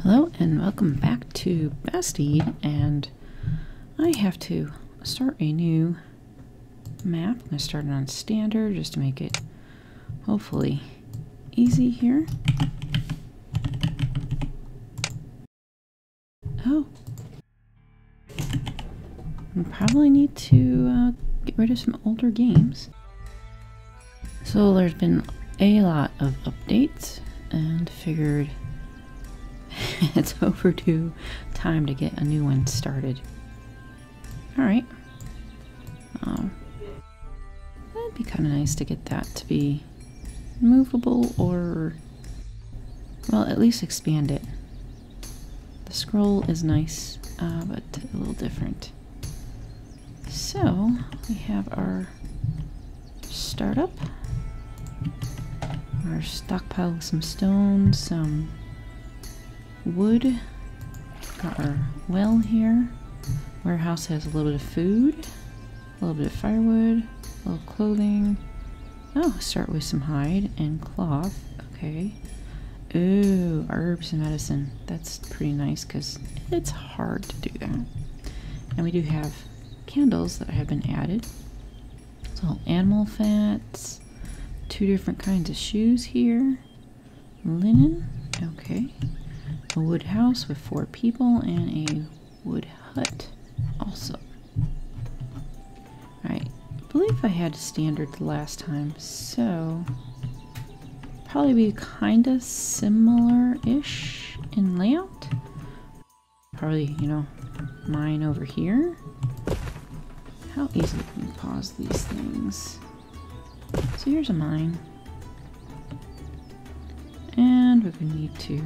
Hello and welcome back to Bastide, and I have to start a new map. I'm going to start it on standard just to make it hopefully easy here. Oh, I probably need to get rid of some older games. So there's been a lot of updates and figured it's overdue time to get a new one started. Alright. That'd be kind of nice to get that to be movable, or, well, at least expand it. The scroll is nice, but a little different. So, we have our startup. Our stockpile of some stone, some wood. Got our well here. Warehouse has a little bit of food, a little bit of firewood, a little clothing. Oh, start with some hide and cloth. Okay. Ooh, herbs and medicine. That's pretty nice because it's hard to do that. And we do have candles that have been added. So animal fats, 2 different kinds of shoes here, linen. Okay. A wood house with 4 people and a wood hut also. Alright, I believe I had standard the last time, so probably be kinda similar-ish in layout. Probably, you know, mine over here. How easily can we pause these things? So here's a mine. And we're gonna need to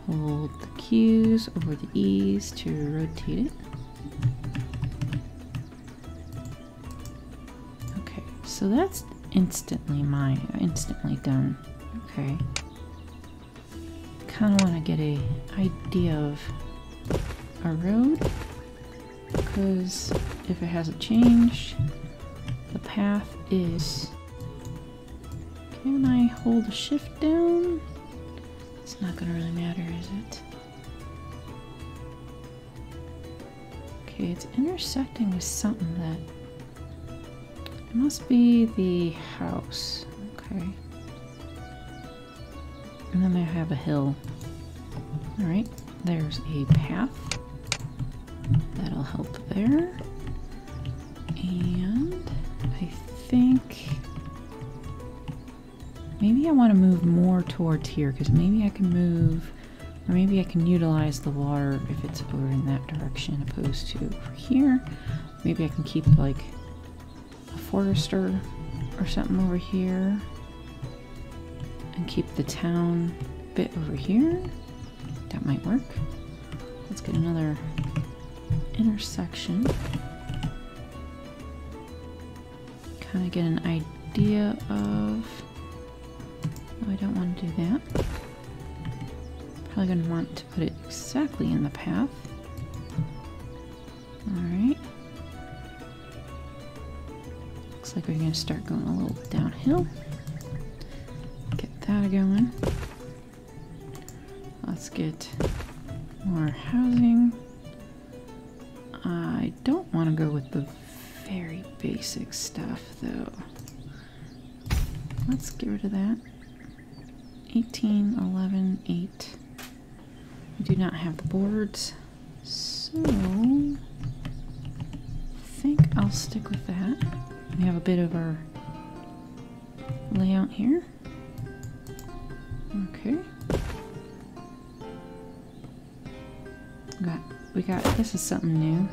hold the Q's over the E's to rotate it. Okay, so that's instantly done. Okay. Kind of want to get a idea of a road, because if it hasn't changed, the path is... Can I hold the shift down? It's not gonna really matter, is it? Okay, it's intersecting with something that... It must be the house. Okay. And then I have a hill. Alright, there's a path. That'll help there. And I think... Maybe I want to move more towards here, because maybe I can move, or maybe I can utilize the water if it's over in that direction opposed to over here. Maybe I can keep like a forester or something over here and keep the town bit over here. That might work. Let's get another intersection. Kind of get an idea of... Oh, I don't want to do that. Probably going to want to put it exactly in the path. Alright. Looks like we're going to start going a little downhill. Get that going. Let's get more housing. I don't want to go with the very basic stuff, though. Let's get rid of that. 18, 11, 8. We do not have the boards, so I think I'll stick with that. We have a bit of our layout here. Okay. We got, this is something new.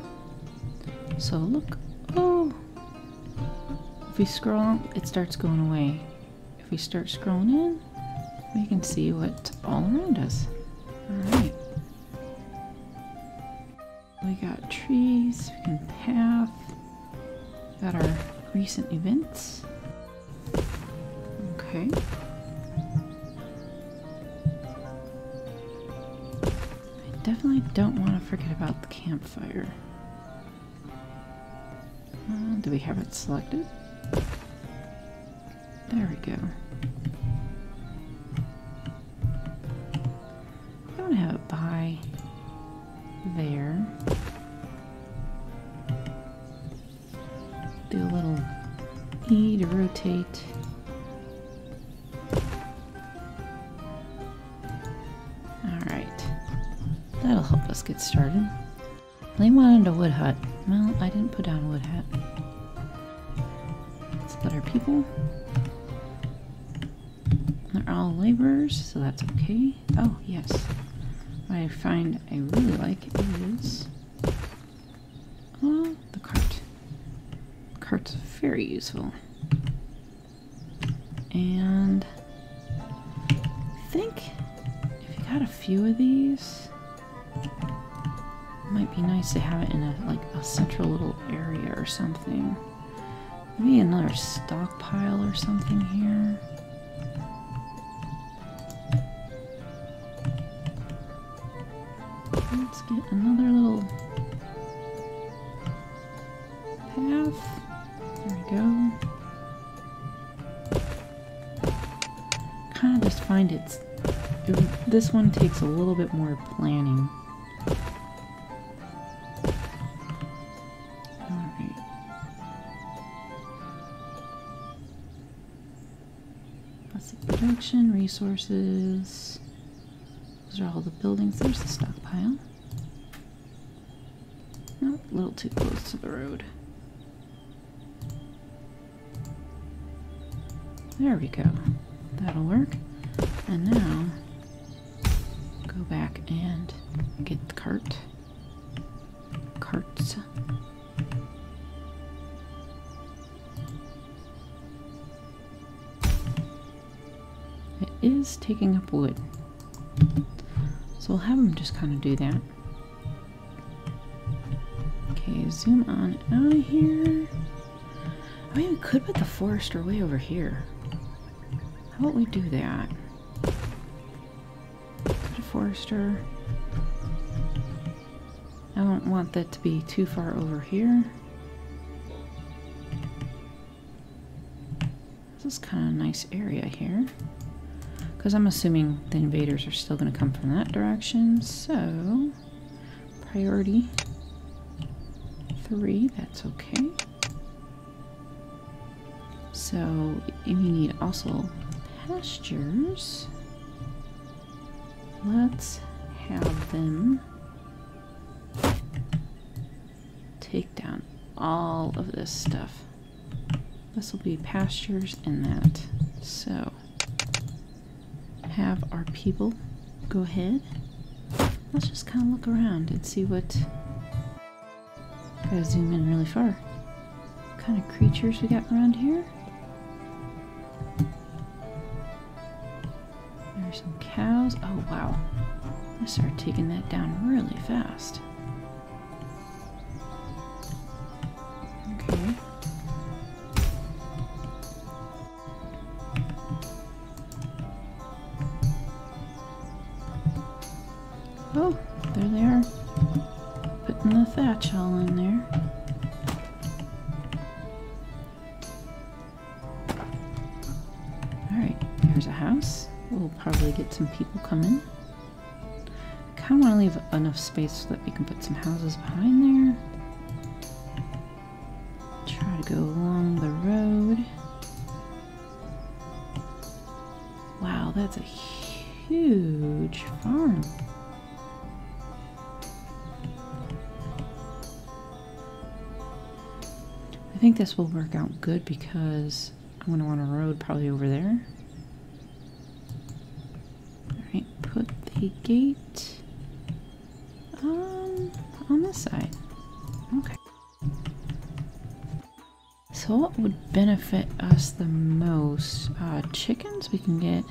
So look, oh! If we scroll, it starts going away. If we start scrolling in, we can see what's all around us. Alright. We got trees, we can path. Got our recent events. Okay. I definitely don't want to forget about the campfire. Do we have it selected? There we go. want to have it by there. Do a little E to rotate. Alright. That'll help us get started. They wanted a wood hut. Well, I didn't put down a wood hut. Let's let our people. They're all laborers, so that's okay. Oh, yes. What I find I really like is the cart. The cart's very useful. And I think if you got a few of these, it might be nice to have it in a central little area or something. Maybe another stockpile or something here. Let's get another little path. There we go. Kind of just find this one takes a little bit more planning. Alright. That's the production, resources. Those are all the buildings. There's the stockpile. Nope, a little too close to the road. There we go. That'll work. And now, go back and get the cart. Carts. It is taking up wood. So we'll have them just kind of do that. Okay, zoom on out of here. I mean, we could put the forester way over here. How about we do that? Put a forester. I don't want that to be too far over here. This is kind of a nice area here. Because I'm assuming the invaders are still going to come from that direction. So, priority 3, that's okay. So, we need also pastures. Let's have them take down all of this stuff. This will be pastures and that. So, have our people go ahead. Let's just kind of look around and see what... Gotta zoom in really far. What kind of creatures we got around here? There's some cows. Oh wow. I started taking that down really fast. Okay. Oh, there they are. Putting the thatch all in there. Alright, there's a house. We'll probably get some people coming. Kind of want to leave enough space so that we can put some houses behind there. Try to go along the road. Wow, that's a huge farm. I think this will work out good because I'm going to want a road probably over there. Alright, put the gate on this side. Okay. So what would benefit us the most? Chickens we can get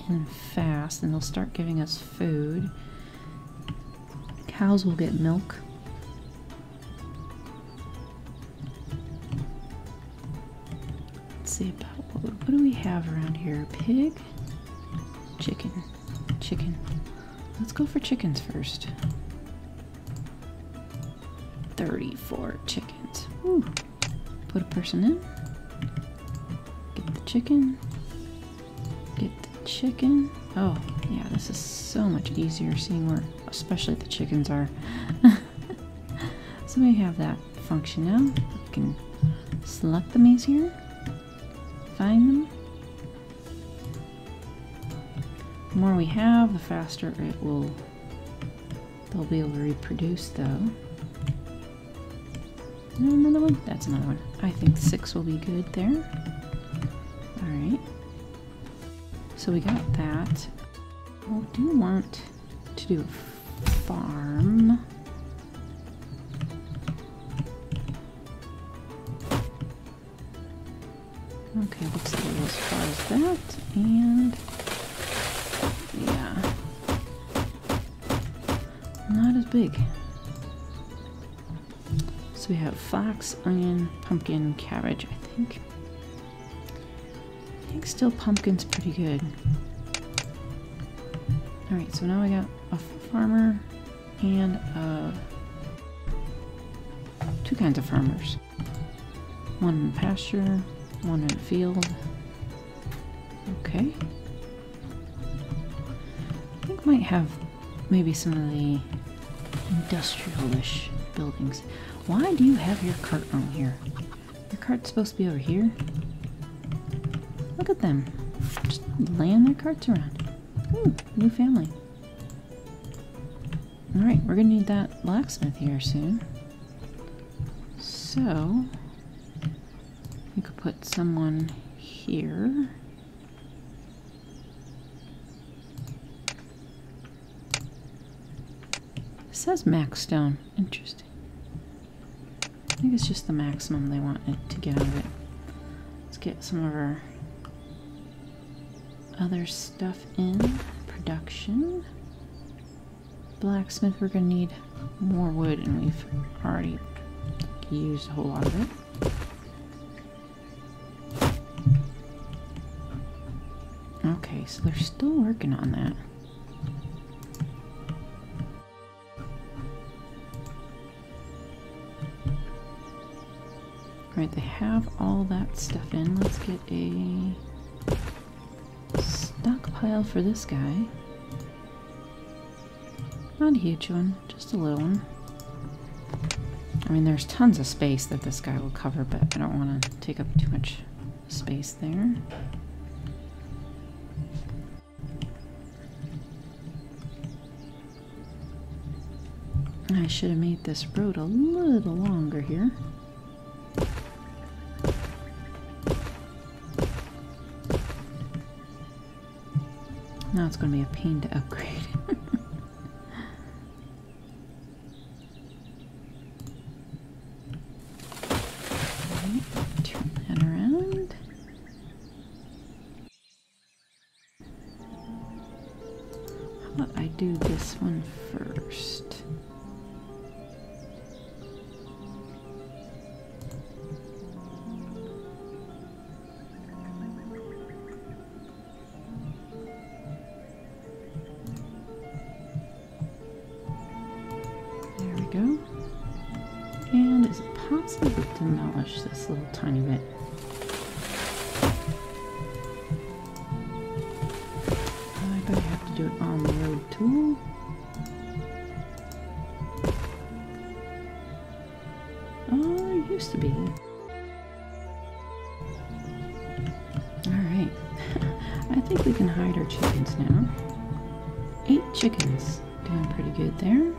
in fast and they'll start giving us food. Cows will get milk. Let's see about what do we have around here? Pig? Chicken. Chicken. Let's go for chickens first. 34 chickens. Woo. Put a person in. Get the chicken. Get the chicken. Oh, yeah, this is so much easier seeing where, especially the chickens are. So we have that function now. We can select them easier, find them. The more we have, the faster they'll be able to reproduce though. Another one? That's another one. I think 6 will be good there. Alright. So we got that. I do want to do a farm. Okay, looks like as far as that. And yeah. Not as big. So we have flax, onion, pumpkin, cabbage, I think. I think still pumpkin's pretty good. Alright, so now we got a farmer and 2 kinds of farmers. One in pasture, one in a field. Okay. I think we might have maybe some of the industrial-ish buildings. Why do you have your cart on here? Your cart's supposed to be over here. Look at them. Just laying their carts around. Ooh, new family. Alright, we're gonna need that blacksmith here soon. So, we could put someone here. It says max stone. Interesting. I think it's just the maximum they want it to get out of it. Let's get some of our other stuff in. Production. Blacksmith, we're going to need more wood, and we've already used a whole lot of it. Okay, so they're still working on that. Right, they have all that stuff in. Let's get a stockpile for this guy. Not a huge one, just a little one. I mean, there's tons of space that this guy will cover, but I don't want to take up too much space there. I should have made this road a little longer here. Now it's going to be a pain to upgrade. Turn that around. How about I do this one first? Go. And is it possible to demolish this little tiny bit? I bet I have to do it on the road tool. Oh, it used to be. Alright. I think we can hide our chickens now. 8 chickens. Doing pretty good there.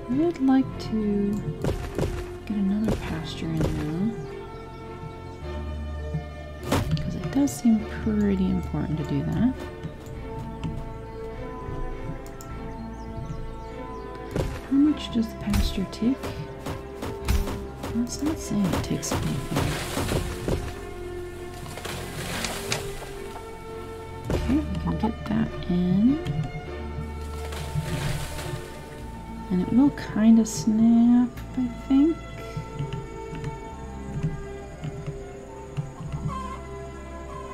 I would like to get another pasture in now, because it does seem pretty important to do that. How much does the pasture take? Well, it's not saying it takes anything. Okay, we can get that in. And it will kind of snap, I think.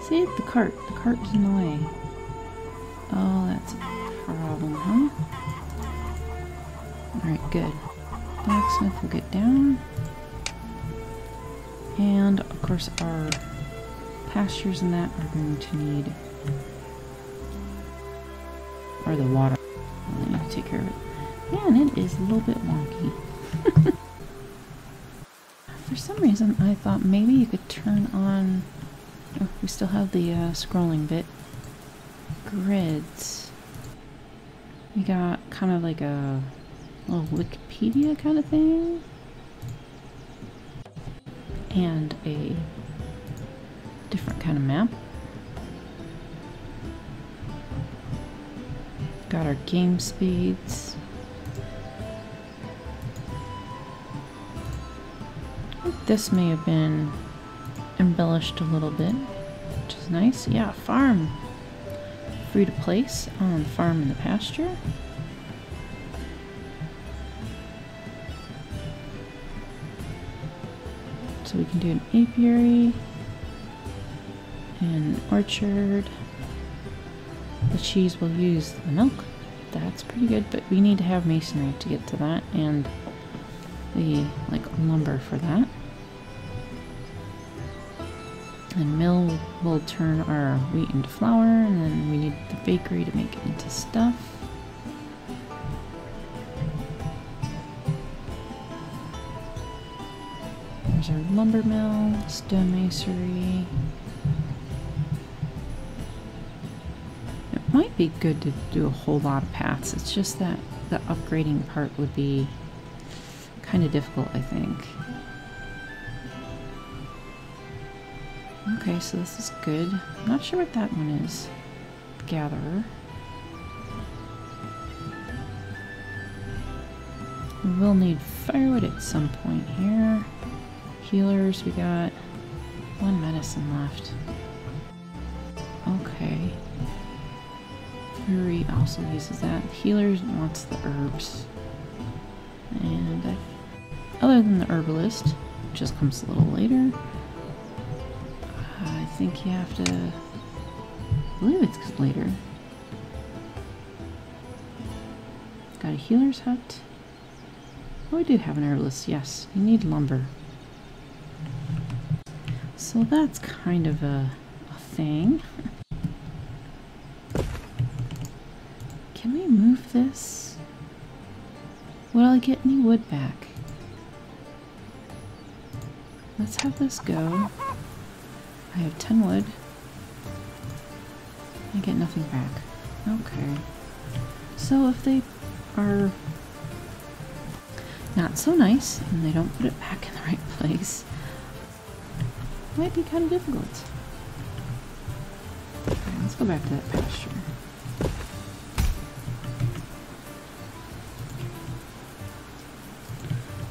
See, the cart is in the way. Oh, that's a problem, huh? Alright, good. Blacksmith will get down. And, of course, our pastures and that are going to need, or the water. I need to take care of it. Man, it is a little bit wonky. For some reason, I thought maybe you could turn on. Oh, we still have the scrolling bit. Grids. We got kind of like a little Wikipedia kind of thing. And a different kind of map. Got our game speeds. I think this may have been embellished a little bit, which is nice. Yeah, farm. Free to place on the farm and the pasture. So we can do an apiary, an orchard. The cheese will use the milk. That's pretty good, but we need to have masonry to get to that, and the lumber for that. And mill will turn our wheat into flour, and then we need the bakery to make it into stuff. There's our lumber mill, stone masonry. It might be good to do a whole lot of paths. It's just that the upgrading part would be kind of difficult, I think. Okay, so this is good. I'm not sure what that one is. Gatherer. We will need firewood at some point here. Healers, we got one medicine left. Okay. Brewery also uses that. Healers wants the herbs. And other than the herbalist, which just comes a little later, I think you have to, I believe it's later. Got a healer's hut. Oh, we do have an herbalist, yes. We need lumber. So that's kind of a thing. Can we move this? Will I get any wood back? Let's have this go. I have 10 wood. I get nothing back. Okay. So if they are not so nice and they don't put it back in the right place, it might be kind of difficult. Okay, let's go back to that pasture.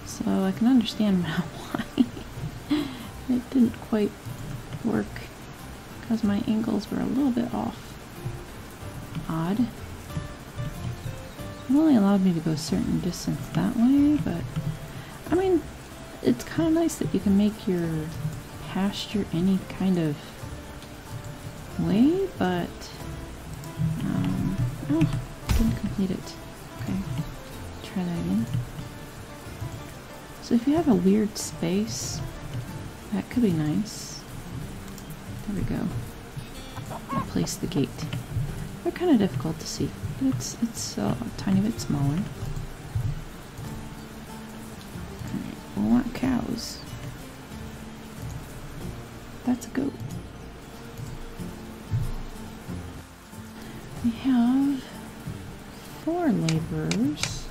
So I can understand now why it didn't quite work, because my angles were a little bit off. Odd. It only allowed me to go a certain distance that way, but I mean, it's kind of nice that you can make your pasture any kind of way, but oh, didn't complete it. Okay, try that again. So if you have a weird space, that could be nice. There we go. I'll place the gate. They're kind of difficult to see, but it's a tiny bit smaller. Alright, we want cows. That's a goat. We have 4 laborers.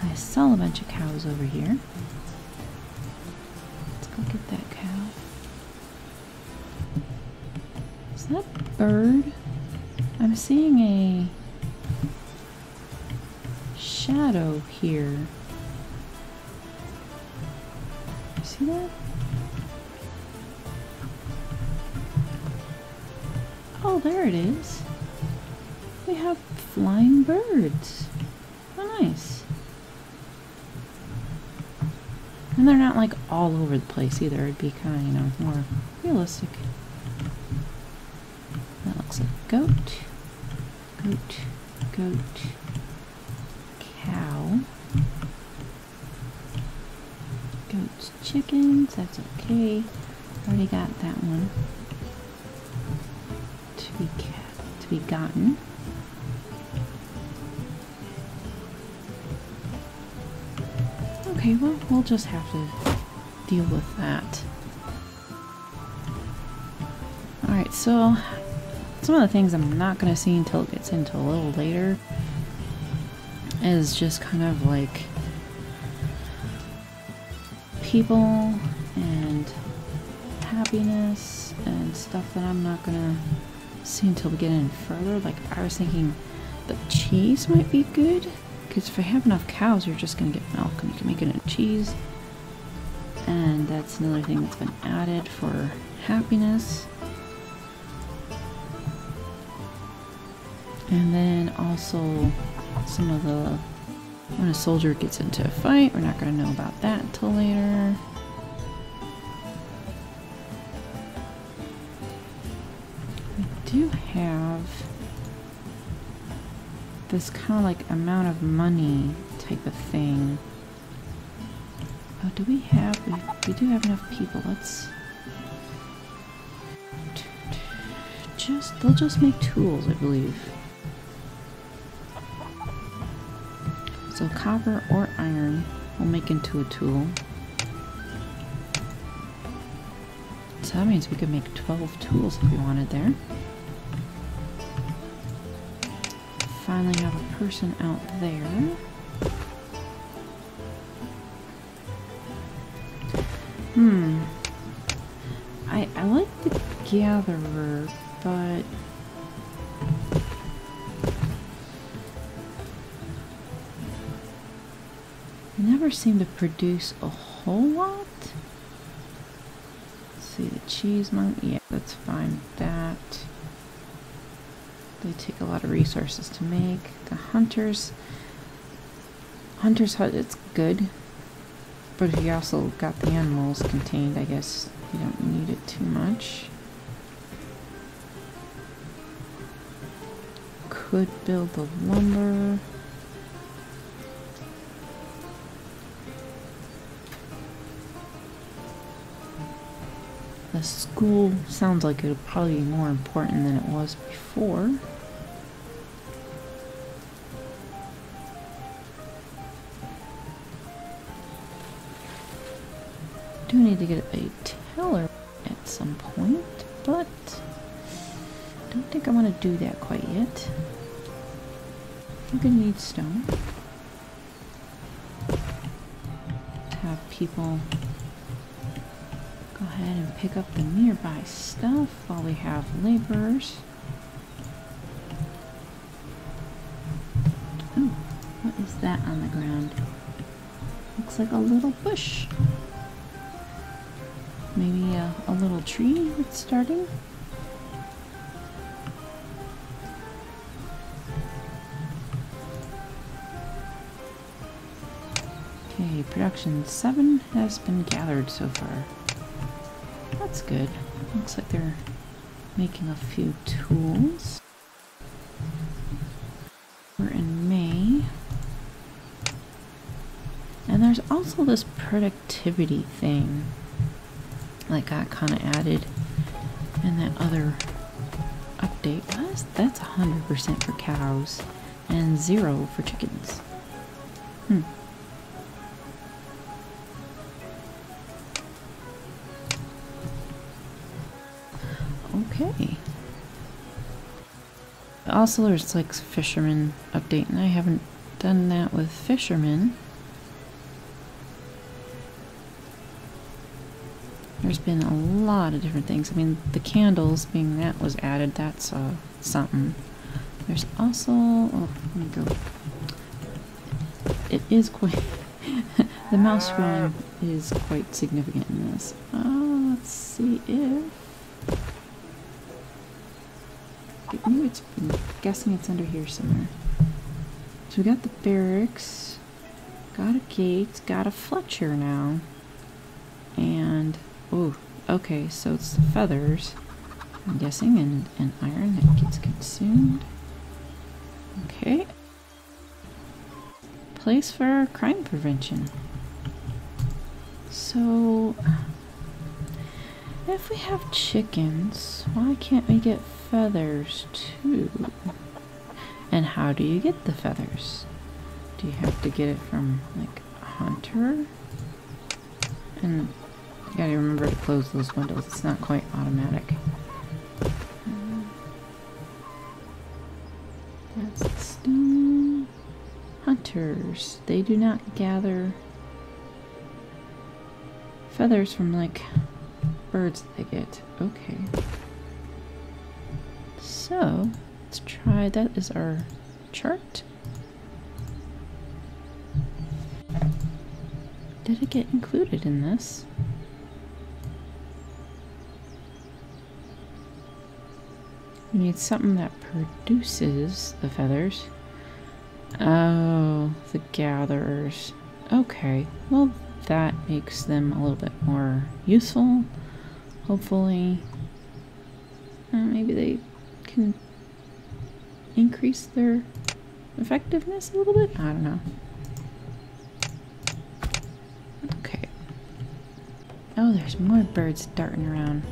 I saw a bunch of cows over here. Let's go get that cow. Is that a bird? I'm seeing a shadow here. You see that? Oh, there it is. We have flying birds. Oh, nice. And they're not like all over the place either. It'd be kind of, you know, more realistic. That looks like goat, goat, goat, cow. Goats, chickens, that's okay. Already got that one to be gotten. Okay, well, we'll just have to deal with that. Alright, so some of the things I'm not going to see until it gets into a little later is just kind of like people and happiness and stuff that I'm not going to see until we get in further. Like, I was thinking the cheese might be good, because if I have enough cows, you're just going to get milk and you can make it into cheese. And that's another thing that's been added for happiness. And then also some of the, when a soldier gets into a fight, we're not going to know about that until later. We do have this kind of like amount of money type of thing. Oh, do we have, we do have enough people. Let's they'll just make tools, I believe. So copper or iron we'll make into a tool. So that means we could make 12 tools if we wanted there. Finally have a person out there. I like the gatherer, but never seem to produce a whole lot. Let's see, the cheese monk, yeah, that's fine with that. They take a lot of resources to make. The hunter's hut, it's good. But if you also got the animals contained, I guess you don't need it too much. Could build the lumber. The school sounds like it'll probably be more important than it was before. Do need to get a teller at some point, but I don't think I want to do that quite yet. I'm gonna need stone to have people go ahead and pick up the nearby stuff while we have laborers. Ooh, what is that on the ground? Looks like a little bush. Maybe a little tree that's starting. Okay, production 7 has been gathered so far. That's good. Looks like they're making a few tools. We're in May. And there's also this productivity thing that got kind of added in that other update. That's 100% for cows and 0 for chickens. Okay. Also, there's like fisherman update, and I haven't done that with fishermen. There's been a lot of different things. I mean, the candles being that was added, that's something. There's also, oh, let me go. It is quite, the mouse scrolling is quite significant in this. Let's see if, maybe it's, I'm guessing it's under here somewhere. So we got the barracks, got a gate, got a Fletcher now, and oh, okay, so it's the feathers, I'm guessing, and iron that gets consumed. Okay. Place for crime prevention. So So, if we have chickens, why can't we get feathers too? And how do you get the feathers? Do you have to get it from, like, a hunter? And you gotta remember to close those windows. It's not quite automatic. That's the stone. Hunters. They do not gather feathers from, like, birds they get. Okay. So, let's try. That is our chart. Did it get included in this? We need something that produces the feathers. Oh, the gatherers. Okay, well that makes them a little bit more useful. Hopefully, maybe they can increase their effectiveness a little bit? I don't know. Okay. Oh, there's more birds darting around.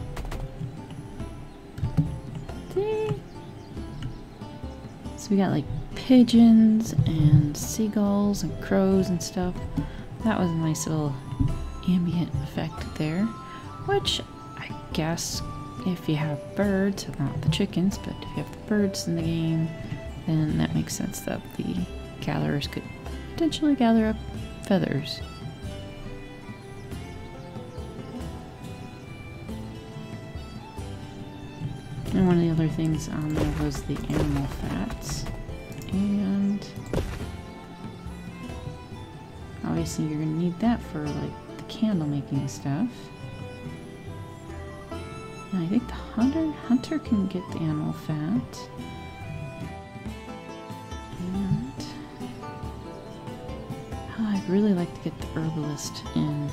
So we got like pigeons and seagulls and crows and stuff. That was a nice little ambient effect there, which I guess if you have birds, not the chickens, but if you have the birds in the game, then that makes sense that the gatherers could potentially gather up feathers. And one of the other things on there was the animal fats. And obviously you're going to need that for like the candle making stuff. And I think the hunter can get the animal fat. And oh, I'd really like to get the herbalist in.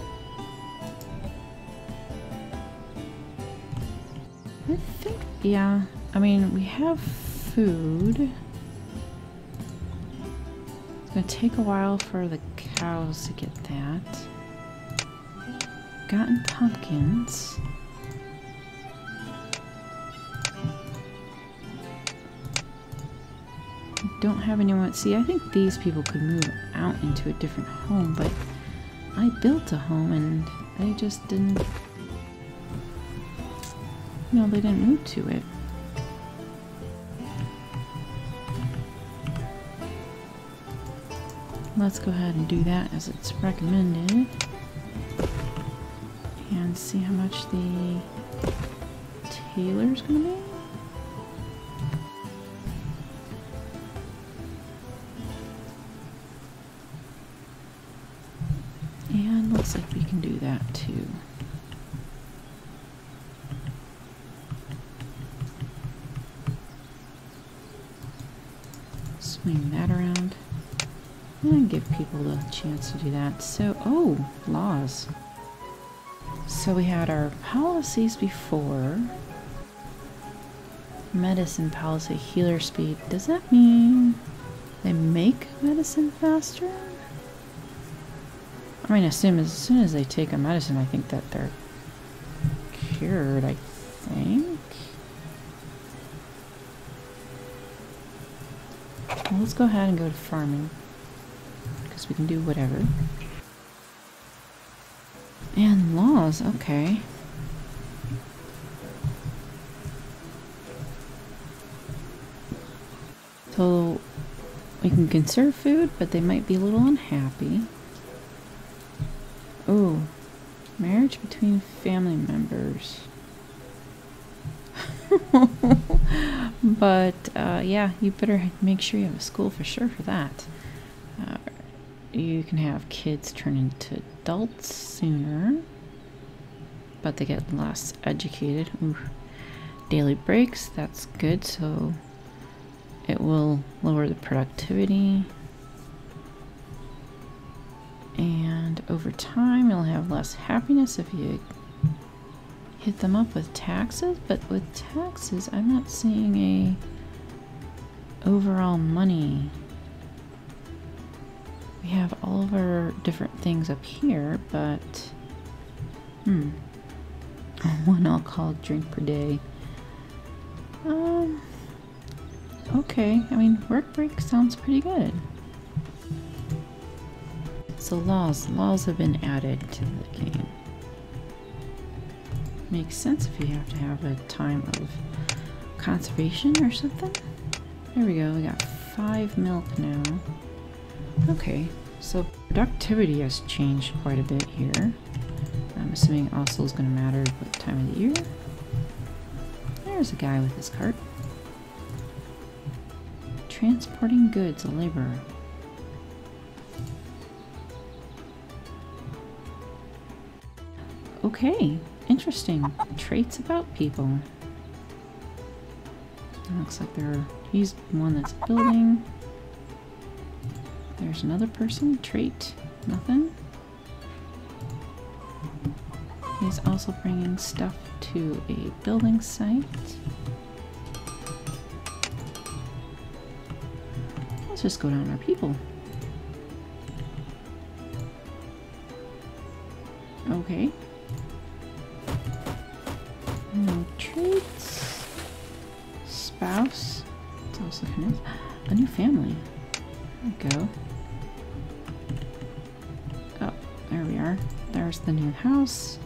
I think, yeah, I mean, we have food. It's gonna take a while for the cows to get that. Gotten pumpkins. Don't have anyone. See, I think these people could move out into a different home, but I built a home and they just didn't. No, they didn't move to it. Let's go ahead and do that as it's recommended. And see how much the tailor's gonna be. And looks like we can do that too. Swing that around and give people the chance to do that. So, oh, laws. So we had our policies before. Medicine policy, healer speed. Does that mean they make medicine faster? I mean, as soon as they take a medicine, I think that they're cured, I think. Well, let's go ahead and go to farming, because we can do whatever. And laws, okay. So we can conserve food, but they might be a little unhappy. Oh, marriage between family members. But yeah, you better make sure you have a school for sure for that. You can have kids turn into adults sooner, but they get less educated. Ooh. Daily breaks, that's good, so it will lower the productivity. And over time, you'll have less happiness if you hit them up with taxes, but with taxes, I'm not seeing a overall money. We have all of our different things up here, but One alcoholic drink per day. Okay. I mean, work break sounds pretty good. So laws have been added to the game. Makes sense if you have to have a time of conservation or something. There we go, we got 5 milk now. Okay, so productivity has changed quite a bit here. I'm assuming also is going to matter what time of the year. There's a guy with his cart. Transporting goods, a laborer. Okay, interesting. Traits about people. It looks like he's the one that's building. There's another person. Trait, nothing. He's also bringing stuff to a building site. Let's just go down our people. Okay. No traits. Spouse. It's also kind of a new family. There we go. Oh, there we are. There's the new house.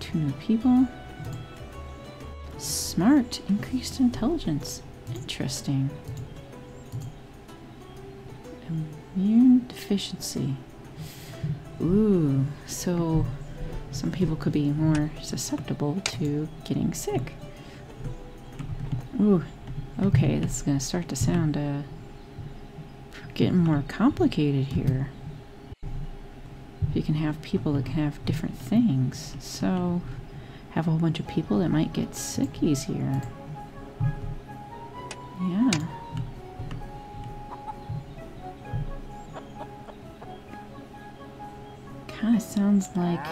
2 new people. Smart. Increased intelligence. Interesting. Immune deficiency. Ooh, so some people could be more susceptible to getting sick. Ooh, okay, this is gonna start to sound getting more complicated here. You can have people that can have different things, so have a whole bunch of people that might get sick easier. Yeah. Kind of sounds like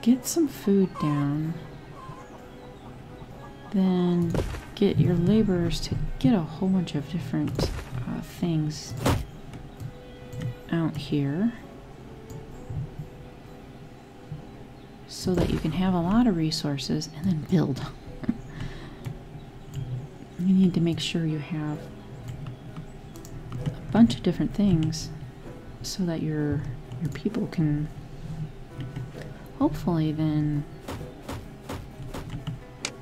get some food down, then get your laborers to get a whole bunch of different things out here so that you can have a lot of resources and then build. You need to make sure you have a bunch of different things so that your people can hopefully then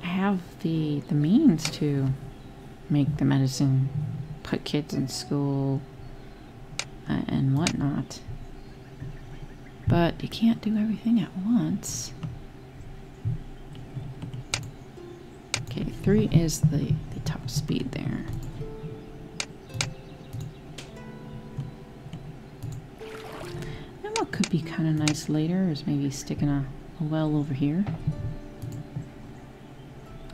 have the means to make the medicine, put kids in school, and whatnot. But you can't do everything at once. Okay, 3 is the top speed there. And what could be kind of nice later is maybe sticking a well over here.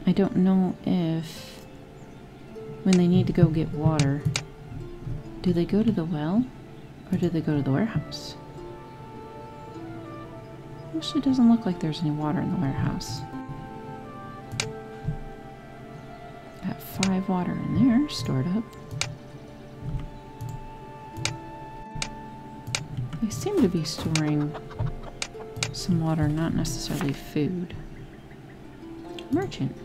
I don't know if when they need to go get water, do they go to the well or do they go to the warehouse? Actually, doesn't look like there's any water in the warehouse. Got 5 water in there stored up. They seem to be storing some water, not necessarily food. Merchant.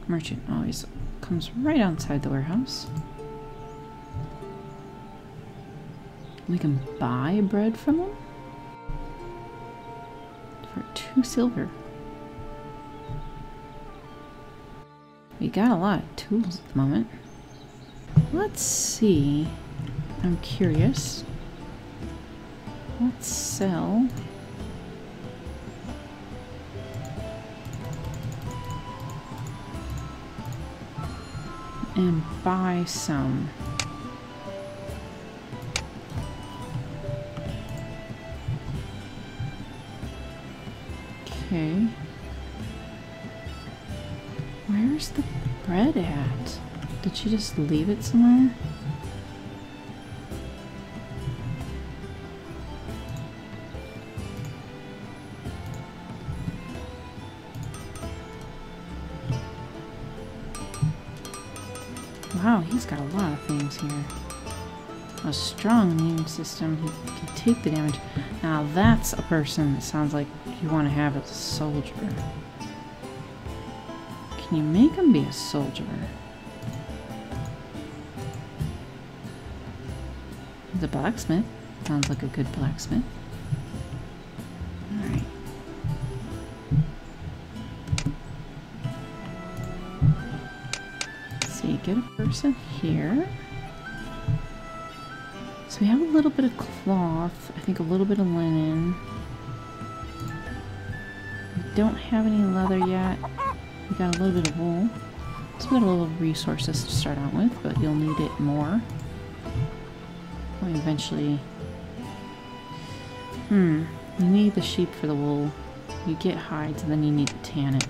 Merchant always comes right outside the warehouse. We can buy bread from them for 2 silver. We got a lot of tools at the moment. Let's see. I'm curious. Let's sell. And buy some. Okay. Where's the bread at? Did she just leave it somewhere? Wow, he's got a lot of things here. a strong immune system. He can take the damage. Now that's a person that sounds like you want to have as a soldier. Can you make him be a soldier? The blacksmith. Sounds like a good blacksmith. Alright. Let's see, get a person here. So we have a little bit of cloth, I think a little bit of linen. We don't have any leather yet. We got a little bit of wool. So we got a little resources to start out with, but you'll need it more. Eventually, you need the sheep for the wool. You get hides and then you need to tan it.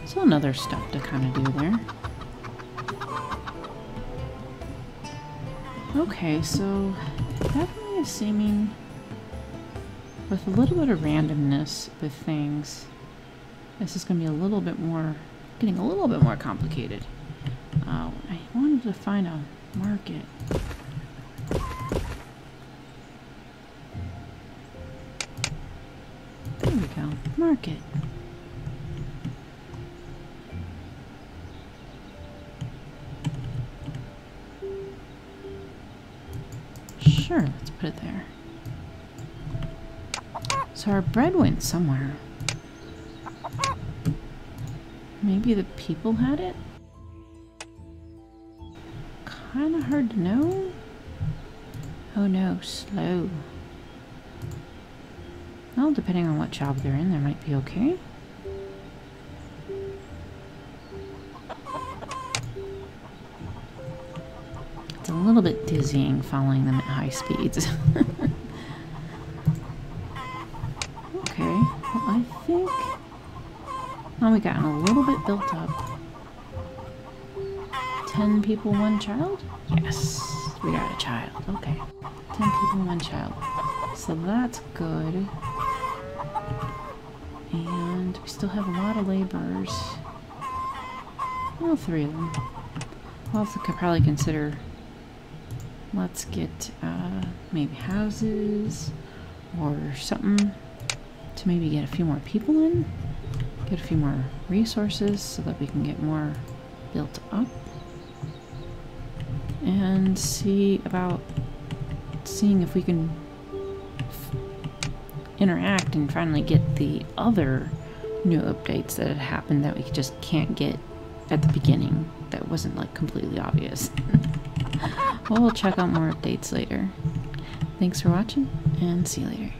So another stuff to kind of do there. Okay, so definitely is seeming with a little bit of randomness with things. This is going to be a little bit more, getting a little bit more complicated. I wanted to find a market. There we go. Market. Sure, let's put it there. So our bread went somewhere. Maybe the people had it? Kinda hard to know. Oh no, slow. Well, depending on what job they're in, they might be okay. It's a little bit dizzying following them at high speeds. Okay, well I think... Oh, we got a little bit built up. 10 people, 1 child? Yes, we got a child. Okay. 10 people, 1 child. So that's good. And we still have a lot of laborers. Well, 3 of them. We'll have to probably consider... Let's get maybe houses or something to maybe get a few more people in. Get a few more resources so that we can get more built up. And see about seeing if we can interact and finally get the other new updates that had happened that we just can't get at the beginning. That wasn't like completely obvious. Well, we'll check out more updates later. Thanks for watching and see you later.